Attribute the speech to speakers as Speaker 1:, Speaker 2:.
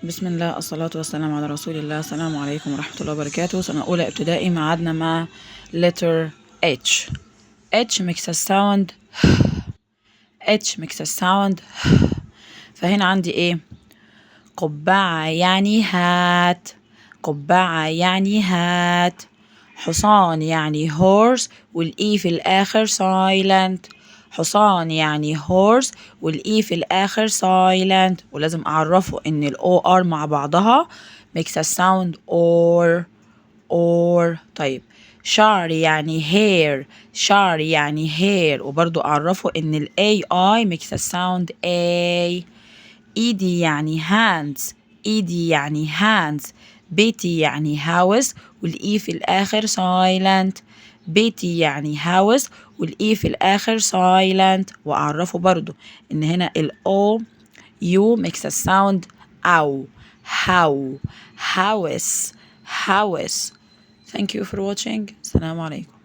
Speaker 1: بسم الله، الصلاة والسلام على رسول الله. السلام عليكم ورحمة الله وبركاته. سنة أولى ابتدائي، معادنا مع letter H. H makes a sound. H makes a sound. فهنا عندي ايه؟ قبعة يعني هات. قبعة يعني هات. حصان يعني horse والإي في الآخر silent. حصان يعني horse والإي في الآخر silent، ولازم أعرفه إن ال OR مع بعضها makes a sound or. طيب شعر يعني hair. شعر يعني hair، وبرضو أعرفه إن ال AI makes a sound A. ايدي يعني hands. ايدي يعني hands. بيتي يعني house والاي في الاخر silent. بيتي يعني house والاي في الاخر silent، واعرفه برضو ان هنا ال O U makes a sound أو. how. house. house. Thank you for watching. السلام عليكم.